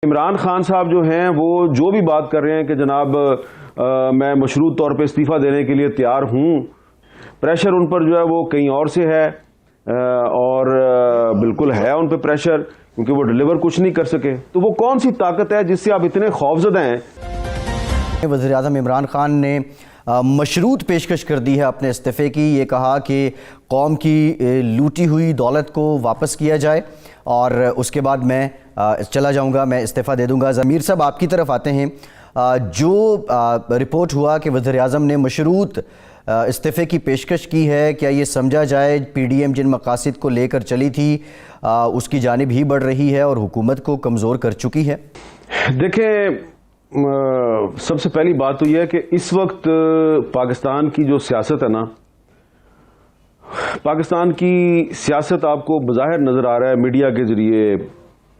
इमरान खान साहब जो हैं वो जो भी बात कर रहे हैं कि जनाब मैं मशरूत तौर पे इस्तीफ़ा देने के लिए तैयार हूँ, प्रेशर उन पर जो है वो कहीं और से है और बिल्कुल है उन पर प्रेशर, क्योंकि वो डिलीवर कुछ नहीं कर सके। तो वो कौन सी ताकत है जिससे आप इतने खौफजदा हैं? वज़ीर-ए-आज़म इमरान खान ने मशरूत पेशकश कर दी है अपने इस्तीफ़े की। ये कहा कि कौम की लूटी हुई दौलत को वापस किया जाए और उसके बाद मैं चला जाऊंगा, मैं इस्तीफ़ा दे दूंगा। ज़मीर साहब, आपकी तरफ आते हैं। जो रिपोर्ट हुआ कि वज़ीर-ए-आज़म ने मशरूत इस्तीफ़े की पेशकश की है, क्या ये समझा जाए PDM जिन मकासद को लेकर चली थी उसकी जानिब ही बढ़ रही है और हुकूमत को कमज़ोर कर चुकी है? देखें, सबसे पहली बात तो यह है कि इस वक्त पाकिस्तान की जो सियासत है ना, पाकिस्तान की सियासत आपको बज़ाहिर नज़र आ रहा है मीडिया के ज़रिए,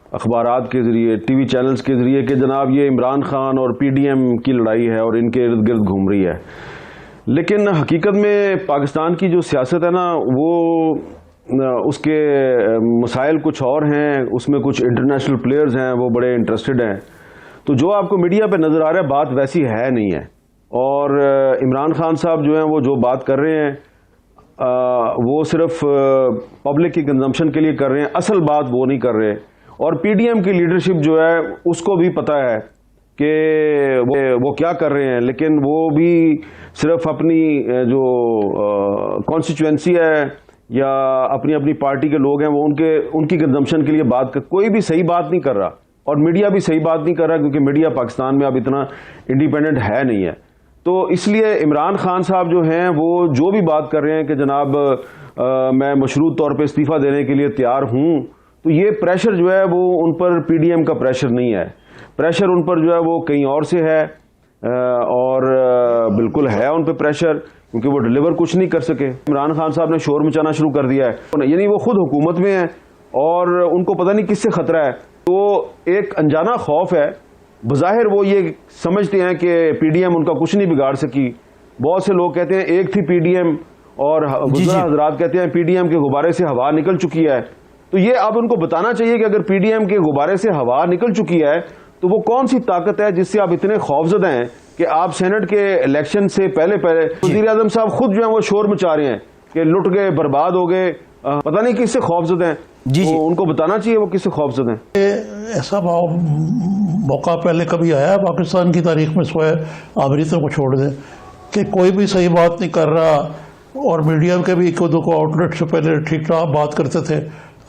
अखबारात के ज़रिए, TV चैनल्स के ज़रिए कि जनाब ये इमरान खान और PDM की लड़ाई है और इनके इर्द गिर्द घूम रही है। लेकिन हकीकत में पाकिस्तान की जो सियासत है ना, वो उसके मसाइल कुछ और हैं, उसमें कुछ इंटरनेशनल प्लेयर्स हैं, वो बड़े इंटरेस्टेड हैं। तो जो आपको मीडिया पे नज़र आ रहा है बात वैसी है नहीं है। और इमरान खान साहब जो हैं वो जो बात कर रहे हैं वो सिर्फ पब्लिक की कंजम्पशन के लिए कर रहे हैं, असल बात वो नहीं कर रहे। और PDM की लीडरशिप जो है उसको भी पता है कि वो क्या कर रहे हैं, लेकिन वो भी सिर्फ अपनी जो कॉन्स्टिट्यूएंसी है या अपनी अपनी पार्टी के लोग हैं वो उनकी कंजम्पशन के लिए बात कर, कोई भी सही बात नहीं कर रहा और मीडिया भी सही बात नहीं कर रहा, क्योंकि मीडिया पाकिस्तान में अब इतना इंडिपेंडेंट है नहीं है। तो इसलिए इमरान खान साहब जो हैं वो जो भी बात कर रहे हैं कि जनाब मैं मशरूत तौर पे इस्तीफ़ा देने के लिए तैयार हूँ, तो ये प्रेशर जो है वो उन पर PDM का प्रेशर नहीं है, प्रेशर उन पर जो है वो कहीं और से है और बिल्कुल है उन पर प्रेशर, क्योंकि वो डिलीवर कुछ नहीं कर सके। इमरान खान साहब ने शोर मचाना शुरू कर दिया है, यानी वो खुद हुकूमत में है और उनको पता नहीं किससे खतरा है। तो एक अनजाना खौफ है, बज़ाहिर वो ये समझते हैं कि PDM उनका कुछ नहीं बिगाड़ सकी। बहुत से लोग कहते हैं एक थी PDM और गुज़रा हजरात कहते हैं PDM के गुब्बारे से हवा निकल चुकी है। तो ये अब उनको बताना चाहिए कि अगर PDM के गुब्बारे से हवा निकल चुकी है तो वो कौन सी ताकत है जिससे आप इतने खौफजदा हैं कि आप सेनेट के इलेक्शन से पहले वज़ीर-ए-आज़म साहब खुद जो है वो शोर मचा रहे हैं कि लुट गए, बर्बाद हो गए, पता नहीं किससे खौफजदा हैं। तो उनको बताना चाहिए वो किससे खौफजदा हैं। ऐसा मौका पहले कभी आया है पाकिस्तान की तारीख में, सोए आमरीतों को छोड़ दें, कि कोई भी सही बात नहीं कर रहा और मीडिया के भी एक दो को आउटलेट से पहले ठीक ठाक बात करते थे,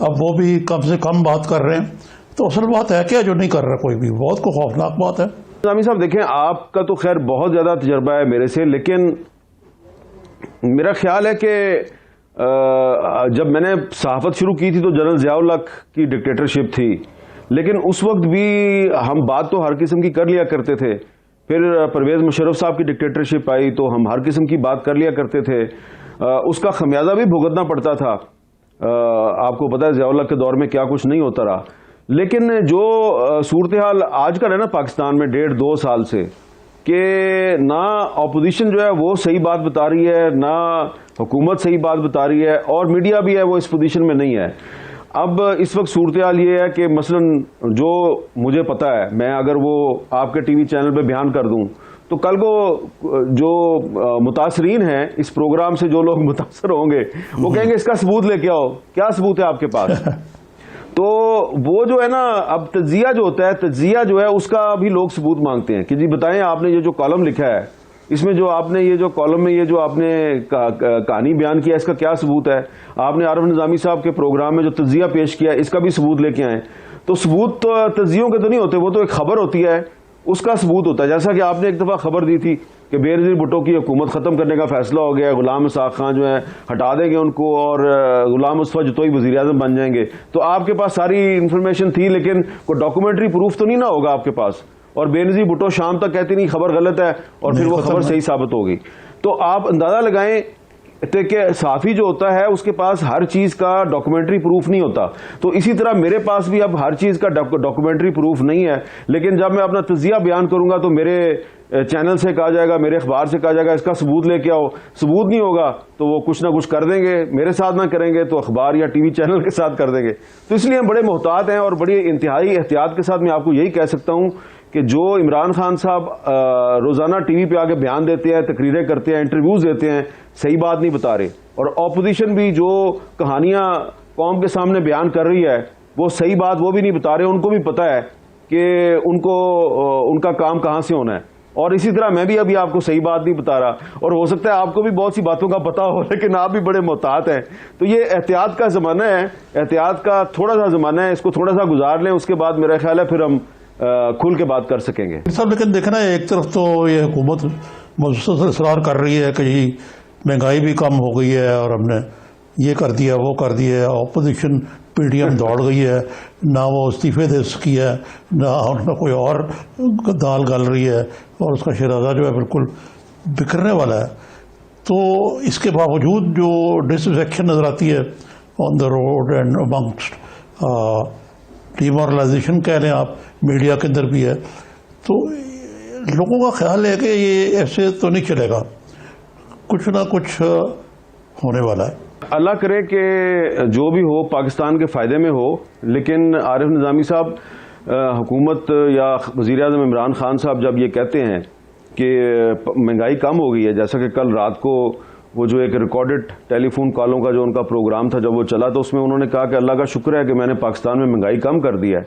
अब वो भी कम से कम बात कर रहे हैं। तो असल बात है क्या जो नहीं कर रहा कोई भी, बहुत को खौफनाक बात है। जामी साहब देखें, आपका तो खैर बहुत ज़्यादा तजर्बा है मेरे से, लेकिन मेरा ख्याल है कि जब मैंने सहाफ़त शुरू की थी तो जनरल ज़िया-उल हक की डिक्टेटरशिप थी, लेकिन उस वक्त भी हम बात तो हर किस्म की कर लिया करते थे। फिर परवेज़ मुशर्रफ साहब की डिक्टेटरशिप आई तो हम हर किस्म की बात कर लिया करते थे, उसका खमियाजा भी भुगतना पड़ता था। आपको पता है ज़िया-उल हक के दौर में क्या कुछ नहीं होता रहा। लेकिन जो सूरत हाल आज का है ना पाकिस्तान में 1.5-2 साल से, कि ना अपोजिशन जो है वो सही बात बता रही है, ना हुकूमत सही बात बता रही है, और मीडिया भी है वो इस पोजीशन में नहीं है। अब इस वक्त सूरत हाल ये है कि मसलन जो मुझे पता है, मैं अगर वो आपके TV चैनल पे बयान कर दूं तो कल को जो मुतासरीन हैं इस प्रोग्राम से, जो लोग मुतासर होंगे, वो कहेंगे इसका सबूत लेके आओ, क्या सबूत है आपके पास? तो वो जो है ना, अब तज्जिया जो होता है, तज्जिया जो है उसका भी लोग सबूत मांगते हैं कि जी बताएं आपने ये जो कॉलम लिखा है, इसमें जो आपने ये जो कॉलम में ये जो आपने कहानी बयान किया, इसका क्या सबूत है? आपने आरिफ निज़ामी साहब के प्रोग्राम में जो तज्जिया पेश किया इसका भी सबूत लेके आए। तो सबूत तो तज्जियों के तो नहीं होते, वो तो एक खबर होती है, उसका सबूत होता है। जैसा कि आपने एक दफ़ा खबर दी थी कि बेनज़ीर भुट्टो की हुकूमत ख़त्म करने का फैसला हो गया, गुलाम इसाक़ खान जो है हटा देंगे उनको और गुलाम मुस्तफ़ा जतोई वज़ीर-ए-आज़म बन जाएंगे। तो आपके पास सारी इन्फॉर्मेशन थी, लेकिन कोई डॉक्यूमेंट्री प्रूफ तो नहीं ना होगा आपके पास। और बेनज़ीर भुट्टो शाम तक कहती नहीं खबर गलत है और फिर वो खबर सही साबित हो गई। तो आप अंदाज़ा लगाएं कि साफ़ी जो होता है उसके पास हर चीज़ का डॉक्यूमेंट्री प्रूफ नहीं होता। तो इसी तरह मेरे पास भी अब हर चीज़ का डॉक्यूमेंट्री प्रूफ नहीं है, लेकिन जब मैं अपना तज़िया बयान करूंगा तो मेरे चैनल से कहा जाएगा, मेरे अखबार से कहा जाएगा इसका सबूत लेके आओ, सबूत नहीं होगा तो वो कुछ ना कुछ कर देंगे, मेरे साथ ना करेंगे तो अखबार या टीवी चैनल के साथ कर देंगे। तो इसलिए हम बड़े मोहतात हैं और बड़ी इंतहाई एहतियात के साथ मैं आपको यही कह सकता हूं कि जो इमरान खान साहब रोजाना टीवी पे आके बयान देते हैं, तकरीरें करते हैं, इंटरव्यूज देते हैं, सही बात नहीं बता रहे, और ऑपोजिशन भी जो कहानियां कौम के सामने बयान कर रही है वो सही बात वो भी नहीं बता रहे। उनको भी पता है कि उनका काम कहां से होना है, और इसी तरह मैं भी अभी आपको सही बात नहीं बता रहा, और हो सकता है आपको भी बहुत सी बातों का पता हो लेकिन आप भी बड़े मोहतात हैं। तो ये एहतियात का जमाना है, एहतियात का थोड़ा सा जमाना है, इसको थोड़ा सा गुजार लें, उसके बाद मेरा ख्याल है फिर हम खुल के बात कर सकेंगे। सब लेकिन देखना है, एक तरफ तो ये हुकूमत मुसलसल इसरार कर रही है कि जी महंगाई भी कम हो गई है और हमने ये कर दिया वो कर दिया, ऑपोजिशन पीडीएम दौड़ गई है, ना वो इस्तीफे दे सकी है, ना कोई और दाल गल रही है, और उसका शराजा जो है बिल्कुल बिखरने वाला है। तो इसके बावजूद जो डिसअफेक्शन नजर आती है on the road and amongst, demoralisation कह लें आप, मीडिया के अंदर भी है, तो लोगों का ख्याल है कि ये ऐसे तो नहीं चलेगा, कुछ ना कुछ होने वाला है। अल्लाह करे कि जो भी हो पाकिस्तान के फ़ायदे में हो, लेकिन आरिफ निज़ामी साहब, हुकूमत या वज़ीर आज़म इमरान खान साहब जब ये कहते हैं कि महंगाई कम हो गई है, जैसा कि कल रात को वो जो एक रिकॉर्डेड टेलीफोन कॉलों का जो उनका प्रोग्राम था जब वो चला, तो उसमें उन्होंने कहा कि अल्लाह का शुक्र है कि मैंने पाकिस्तान में महंगाई कम कर दी है।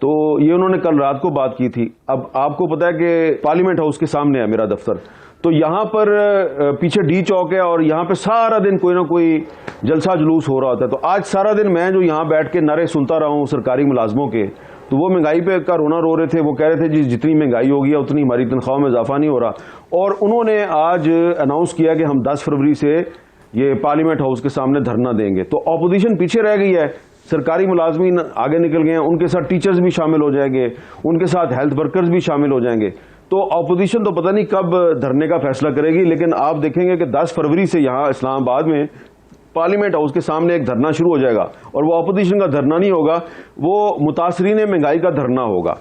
तो ये उन्होंने कल रात को बात की थी। अब आपको पता है कि पार्लियामेंट हाउस के सामने है मेरा दफ्तर, तो यहाँ पर पीछे डी चौक है और यहाँ पे सारा दिन कोई ना कोई जलसा जुलूस हो रहा होता है। तो आज सारा दिन मैं जो यहाँ बैठ के नारे सुनता रहा हूँ सरकारी मुलाजमों के, तो वो महंगाई पे का रोना रो रहे थे। वो कह रहे थे जी जितनी महंगाई होगी उतनी हमारी तनख्वाह में इजाफा नहीं हो रहा। और उन्होंने आज अनाउंस किया कि हम 10 फरवरी से ये पार्लियामेंट हाउस के सामने धरना देंगे। तो अपोजिशन पीछे रह गई है, सरकारी मुलाजमीन आगे निकल गए हैं, उनके साथ टीचर्स भी शामिल हो जाएंगे, उनके साथ हेल्थ वर्कर्स भी शामिल हो जाएंगे। तो अपोजिशन तो पता नहीं कब धरने का फैसला करेगी, लेकिन आप देखेंगे कि 10 फरवरी से यहाँ इस्लामाबाद में पार्लियामेंट हाउस के सामने एक धरना शुरू हो जाएगा, और वो अपोजिशन का धरना नहीं होगा, वो मुतासरीन महंगाई का धरना होगा।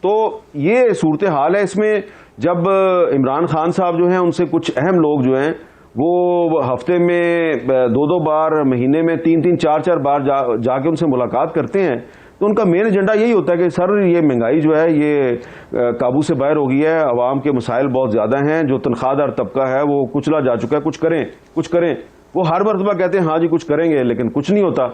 तो ये सूरत हाल है। इसमें जब इमरान खान साहब जो हैं उनसे कुछ अहम लोग जो हैं वो हफ्ते में 2-2 बार, महीने में 3-3, 4-4 बार जाके उनसे मुलाकात करते हैं, तो उनका मेन एजेंडा यही होता है कि सर ये महंगाई जो है ये काबू से बाहर हो गई है, आवाम के मसाइल बहुत ज़्यादा हैं, जो तनख्वाहदार तबका है वो कुचला जा चुका है, कुछ करें कुछ करें। वो हर मरतबा कहते हैं हाँ जी कुछ करेंगे, लेकिन कुछ नहीं होता।